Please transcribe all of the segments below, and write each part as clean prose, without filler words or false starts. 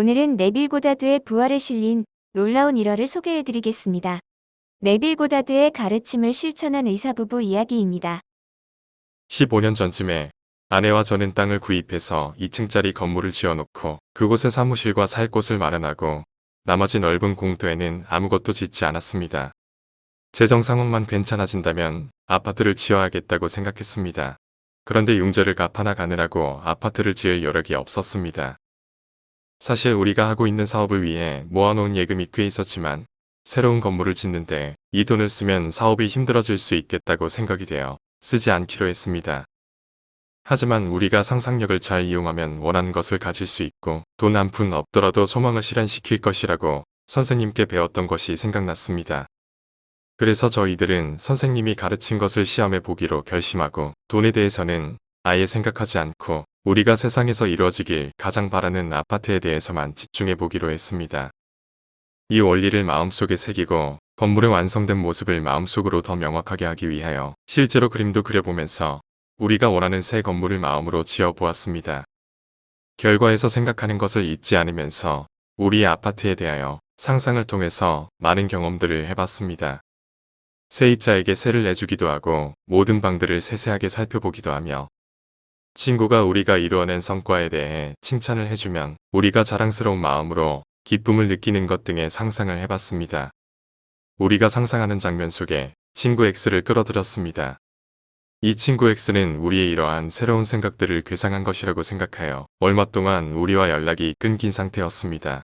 오늘은 네빌 고다드의 부활에 실린 놀라운 일화를 소개해드리겠습니다. 네빌 고다드의 가르침을 실천한 의사부부 이야기입니다. 15년 전쯤에 아내와 저는 땅을 구입해서 2층짜리 건물을 지어놓고 그곳에 사무실과 살 곳을 마련하고 나머지 넓은 공터에는 아무것도 짓지 않았습니다. 재정 상황만 괜찮아진다면 아파트를 지어야겠다고 생각했습니다. 그런데 융자를 갚아나 가느라고 아파트를 지을 여력이 없었습니다. 사실 우리가 하고 있는 사업을 위해 모아놓은 예금이 꽤 있었지만 새로운 건물을 짓는데 이 돈을 쓰면 사업이 힘들어질 수 있겠다고 생각이 되어 쓰지 않기로 했습니다. 하지만 우리가 상상력을 잘 이용하면 원하는 것을 가질 수 있고 돈 한 푼 없더라도 소망을 실현시킬 것이라고 선생님께 배웠던 것이 생각났습니다. 그래서 저희들은 선생님이 가르친 것을 시험해 보기로 결심하고 돈에 대해서는 아예 생각하지 않고 우리가 세상에서 이루어지길 가장 바라는 아파트에 대해서만 집중해 보기로 했습니다. 이 원리를 마음속에 새기고 건물의 완성된 모습을 마음속으로 더 명확하게 하기 위하여 실제로 그림도 그려보면서 우리가 원하는 새 건물을 마음으로 지어보았습니다. 결과에서 생각하는 것을 잊지 않으면서 우리의 아파트에 대하여 상상을 통해서 많은 경험들을 해봤습니다. 세입자에게 세를 내주기도 하고 모든 방들을 세세하게 살펴보기도 하며 친구가 우리가 이루어낸 성과에 대해 칭찬을 해주면 우리가 자랑스러운 마음으로 기쁨을 느끼는 것 등의 상상을 해봤습니다. 우리가 상상하는 장면 속에 친구 X를 끌어들였습니다. 이 친구 X는 우리의 이러한 새로운 생각들을 괴상한 것이라고 생각하여 얼마 동안 우리와 연락이 끊긴 상태였습니다.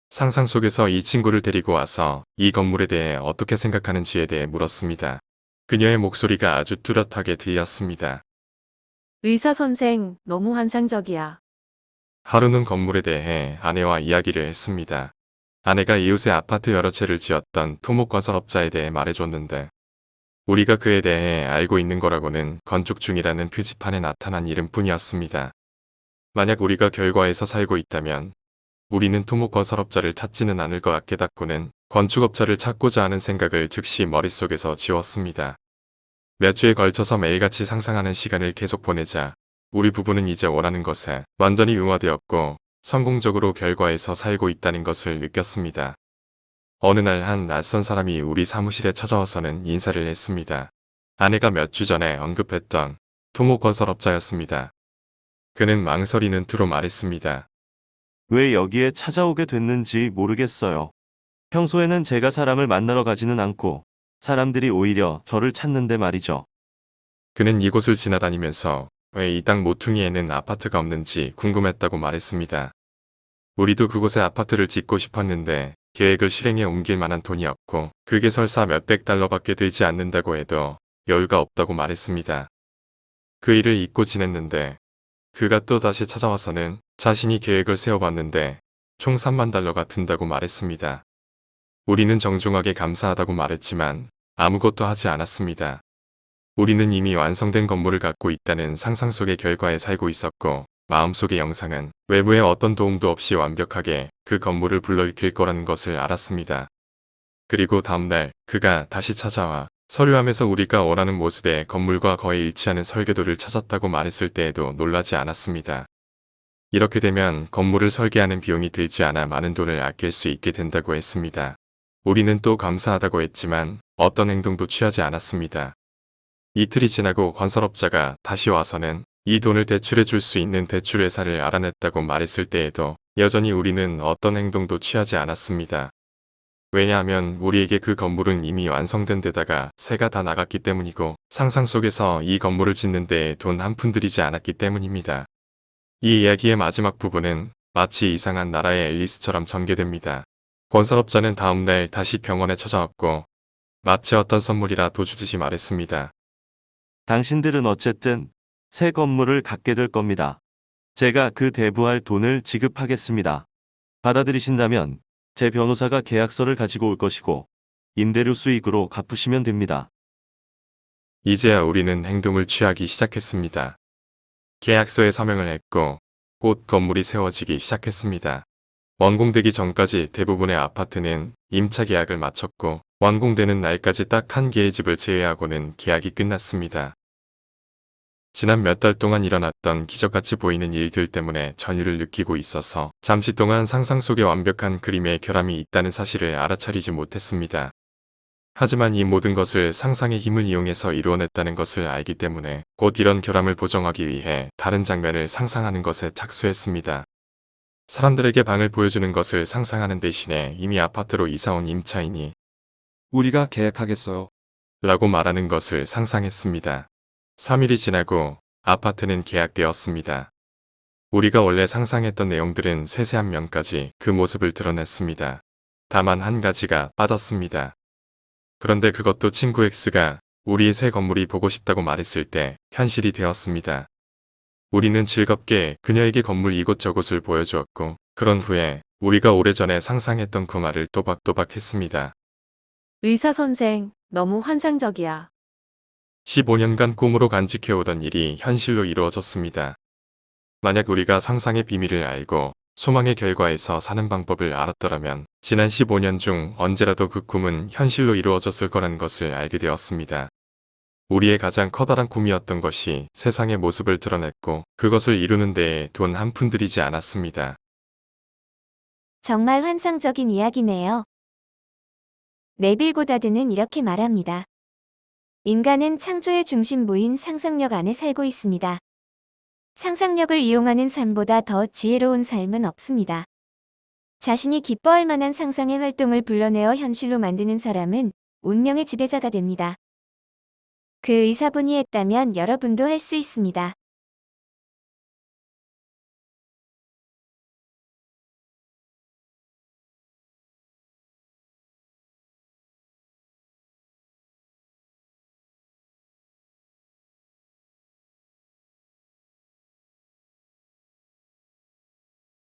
상상 속에서 이 친구를 데리고 와서 이 건물에 대해 어떻게 생각하는지에 대해 물었습니다. 그녀의 목소리가 아주 뚜렷하게 들렸습니다. 의사 선생, 너무 환상적이야. 하루는 건물에 대해 아내와 이야기를 했습니다. 아내가 이웃에 아파트 여러 채를 지었던 토목건설업자에 대해 말해줬는데 우리가 그에 대해 알고 있는 거라고는 건축 중이라는 표지판에 나타난 이름뿐이었습니다. 만약 우리가 결과에서 살고 있다면 우리는 토목건설업자를 찾지는 않을 것 깨닫고는 건축업자를 찾고자 하는 생각을 즉시 머릿속에서 지웠습니다. 몇 주에 걸쳐서 매일같이 상상하는 시간을 계속 보내자 우리 부부는 이제 원하는 것에 완전히 융화되었고 성공적으로 결과에서 살고 있다는 것을 느꼈습니다. 어느 날 한 낯선 사람이 우리 사무실에 찾아와서는 인사를 했습니다. 아내가 몇 주 전에 언급했던 토목건설업자였습니다. 그는 망설이는 투로 말했습니다. 왜 여기에 찾아오게 됐는지 모르겠어요. 평소에는 제가 사람을 만나러 가지는 않고 사람들이 오히려 저를 찾는데 말이죠. 그는 이곳을 지나다니면서 왜 이 땅 모퉁이에는 아파트가 없는지 궁금했다고 말했습니다. 우리도 그곳에 아파트를 짓고 싶었는데 계획을 실행에 옮길 만한 돈이 없고 그게 설사 몇백 달러밖에 들지 않는다고 해도 여유가 없다고 말했습니다. 그 일을 잊고 지냈는데 그가 또 다시 찾아와서는 자신이 계획을 세워봤는데 총 3만 달러가 든다고 말했습니다. 우리는 정중하게 감사하다고 말했지만 아무것도 하지 않았습니다. 우리는 이미 완성된 건물을 갖고 있다는 상상 속의 결과에 살고 있었고 마음속의 영상은 외부의 어떤 도움도 없이 완벽하게 그 건물을 불러일으킬 거라는 것을 알았습니다. 그리고 다음날 그가 다시 찾아와 서류함에서 우리가 원하는 모습의 건물과 거의 일치하는 설계도를 찾았다고 말했을 때에도 놀라지 않았습니다. 이렇게 되면 건물을 설계하는 비용이 들지 않아 많은 돈을 아낄 수 있게 된다고 했습니다. 우리는 또 감사하다고 했지만 어떤 행동도 취하지 않았습니다. 이틀이 지나고 건설업자가 다시 와서는 이 돈을 대출해 줄 수 있는 대출회사를 알아냈다고 말했을 때에도 여전히 우리는 어떤 행동도 취하지 않았습니다. 왜냐하면 우리에게 그 건물은 이미 완성된 데다가 새가 다 나갔기 때문이고 상상 속에서 이 건물을 짓는 데에 돈 한 푼 들이지 않았기 때문입니다. 이 이야기의 마지막 부분은 마치 이상한 나라의 앨리스처럼 전개됩니다. 건설업자는 다음날 다시 병원에 찾아왔고 마치 어떤 선물이라 도주듯이 말했습니다. 당신들은 어쨌든 새 건물을 갖게 될 겁니다. 제가 그 대부할 돈을 지급하겠습니다. 받아들이신다면 제 변호사가 계약서를 가지고 올 것이고 임대료 수익으로 갚으시면 됩니다. 이제야 우리는 행동을 취하기 시작했습니다. 계약서에 서명을 했고 곧 건물이 세워지기 시작했습니다. 완공되기 전까지 대부분의 아파트는 임차 계약을 마쳤고 완공되는 날까지 딱 한 개의 집을 제외하고는 계약이 끝났습니다. 지난 몇 달 동안 일어났던 기적같이 보이는 일들 때문에 전율을 느끼고 있어서 잠시 동안 상상 속에 완벽한 그림의 결함이 있다는 사실을 알아차리지 못했습니다. 하지만 이 모든 것을 상상의 힘을 이용해서 이루어냈다는 것을 알기 때문에 곧 이런 결함을 보정하기 위해 다른 장면을 상상하는 것에 착수했습니다. 사람들에게 방을 보여주는 것을 상상하는 대신에 이미 아파트로 이사온 임차인이 우리가 계약하겠어요. 라고 말하는 것을 상상했습니다. 3일이 지나고 아파트는 계약되었습니다. 우리가 원래 상상했던 내용들은 세세한 면까지 그 모습을 드러냈습니다. 다만 한 가지가 빠졌습니다. 그런데 그것도 친구 X가 우리의 새 건물이 보고 싶다고 말했을 때 현실이 되었습니다. 우리는 즐겁게 그녀에게 건물 이곳저곳을 보여주었고 그런 후에 우리가 오래전에 상상했던 그 말을 또박또박 했습니다. 의사 선생, 너무 환상적이야. 15년간 꿈으로 간직해오던 일이 현실로 이루어졌습니다. 만약 우리가 상상의 비밀을 알고 소망의 결과에서 사는 방법을 알았더라면 지난 15년 중 언제라도 그 꿈은 현실로 이루어졌을 거라는 것을 알게 되었습니다. 우리의 가장 커다란 꿈이었던 것이 세상의 모습을 드러냈고 그것을 이루는 데에 돈 한 푼 들이지 않았습니다. 정말 환상적인 이야기네요. 네빌 고다드는 이렇게 말합니다. 인간은 창조의 중심부인 상상력 안에 살고 있습니다. 상상력을 이용하는 삶보다 더 지혜로운 삶은 없습니다. 자신이 기뻐할 만한 상상의 활동을 불러내어 현실로 만드는 사람은 운명의 지배자가 됩니다. 그 의사분이 했다면 여러분도 할 수 있습니다.